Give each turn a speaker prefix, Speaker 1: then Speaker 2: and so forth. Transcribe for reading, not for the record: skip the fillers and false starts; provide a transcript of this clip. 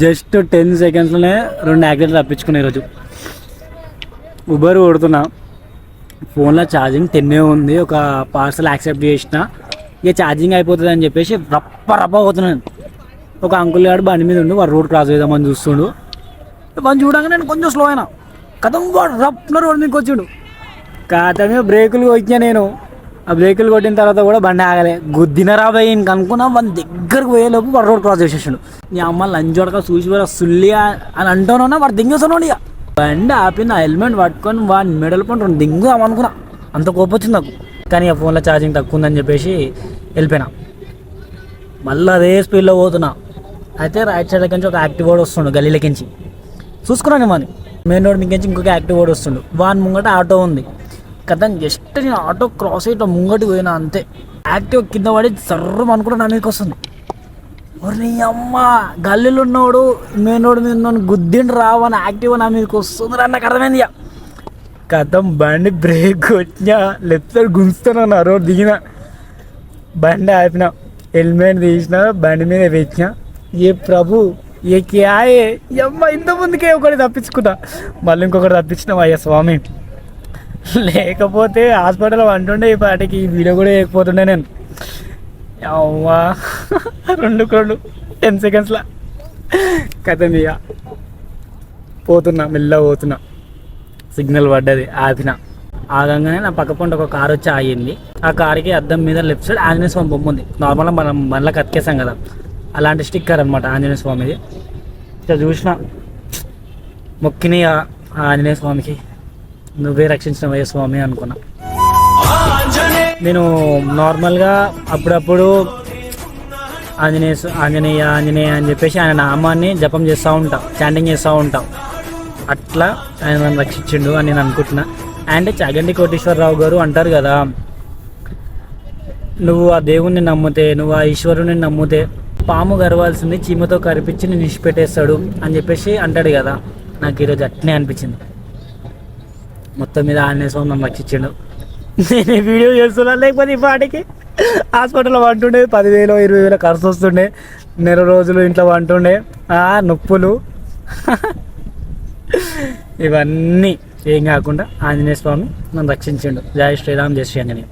Speaker 1: Just 10 సెకండ్స్లోనే 2 యాక్సిడెంట్లు తప్పించుకున్నా ఈరోజు. Uber కొడుతున్నా, ఫోన్లో ఛార్జింగ్ 10 ఉంది. ఒక పార్సల్ యాక్సెప్ట్ చేసిన, ఇక ఛార్జింగ్ అయిపోతుంది అని చెప్పేసి రప్ప పోతున్నాను. ఒక అంకుల్ గారు బండి మీద ఉండి వాడు రోడ్ క్రాస్ చేద్దామని చూస్తుండు. వాడిని చూడగానే నేను కొంచెం స్లో అయినా, కథం వాడు రప్న రోడ్ మీదకి వచ్చిండు. కాతమే బ్రేకులు కొట్టినా నేను. ఆ బ్రేకులు కొట్టిన తర్వాత కూడా బండి ఆగలే. గుద్దిన రాబోయి ఇంక అనుకున్నా, మన దగ్గరకు పోయేలోపు వాడు రోడ్ క్రాస్ చేసేసాడు. నీ అమ్మ లంచోడక చూసి వాడు సుల్లి అని అంటానన్నా వాడు దింగేస్తున్నాడు. ఇక బండి ఆపిన హెల్మెట్ పట్టుకొని వాడిని మెడల్ పంట దింగుదామనుకున్నా. అంత కోపం వచ్చింది నాకు. కానీ ఆ ఫోన్లో ఛార్జింగ్ తక్కువ ఉందని చెప్పేసి వెళ్ళిపోయినా. మళ్ళీ అదే స్పీడ్లో పోతున్నా. అయితే రైట్ సైడ్ నుంచి ఒక యాక్టివ్ వాడు వస్తుండు గల్లీలకించి. చూసుకున్నాను మరి మెయిన్ రోడ్ మీకించి ఇంకొక యాక్టివ్ వాడు వస్తుండు. వాని ముంగట ఆటో ఉంది కదా. జస్ట్ నేను ఆటో క్రాస్ అయ్యి ముంగటి పోయినా అంతే. యాక్టివ్ కింద పడి సర్రం అనుకుంటే నా మీదకి వస్తుంది. నీ అమ్మ గల్లీలో ఉన్నవాడు మెయిన్ రోడ్ మీద ఉన్న గుద్దిండి రావని యాక్టివ్ నా మీదకి వస్తుంది అని నాకు అర్థమైంది. కథం బండి బ్రేక్ వచ్చినా లెఫ్ట్ సైడ్ గుంజుతాను. రోడ్ దిగిన బండి ఆపిన, హెల్మెట్ తీసిన, బండి మీద పెట్టిన. ఏ ప్రభు ఏ క్యాయే అమ్మ, ఇంత ముందుకే ఒకటి తప్పించుకున్నా, మళ్ళీ ఇంకొకటి తప్పించినాం. అయ్యా స్వామి, లేకపోతే హాస్పిటల్ అంటుండే ఈ పాటికి. ఈ వీడియో కూడా వేయకపోతుండే నేను. అవ్వా 10 సెకండ్స్లా కథం. ఇక పోతున్నా, మెల్లగా పోతున్నా. సిగ్నల్ పడ్డది, ఆపిన. ఆగంగానే నా పక్క పంట ఒక కారు వచ్చి ఆగింది. ఆ కారుకి అద్దం మీద లెఫ్ట్ సైడ్ ఆంజనేయ స్వామి బొమ్మ ఉంది. నార్మల్గా మనం బండ్లకు అతికేసాం కదా, అలాంటి స్టిక్కర్ అనమాట ఆంజనేయ స్వామిది. ఇట్లా చూసిన, మొక్కిని ఆంజనేయ స్వామికి, నువ్వే రక్షించినవయ్య స్వామి అనుకున్నా. నేను నార్మల్గా అప్పుడప్పుడు ఆంజనేయ ఆంజనేయ ఆంజనేయ అని చెప్పేసి ఆయన నామాన్ని జపం చేస్తూ ఉంటాం, చాంటింగ్ చేస్తూ ఉంటాం. అట్లా ఆయన నన్ను రక్షించిండు అని నేను అనుకుంటున్నా. అండ్ చాగంటి కోటేశ్వరరావు గారు అంటారు కదా, నువ్వు ఆ దేవుణ్ణి నమ్మితే, నువ్వు ఆ ఈశ్వరుని నమ్మితే పాము గరవాల్సింది చీమతో కరిపించి నేను నిష్పెట్టేస్తాడు అని చెప్పేసి అంటాడు కదా. నాకు ఈరోజు అట్నే అనిపించింది. మొత్తం మీద ఆంజనేయ స్వామి నన్ను రక్షించాడు. నేను ఈ వీడియో చేస్తున్నా, లేకపోతే ఈ పాటికి హాస్పిటల్లో వంటుండే 10,000 20,000 ఖర్చు వస్తుండే. నెల రోజులు ఇంట్లో వంటుండే, నొప్పులు ఇవన్నీ ఏం కాకుండా ఆంజనేయ స్వామి నన్ను రక్షించిండు. జై శ్రీరామ్, జై శ్రీ ఆంజనేయ.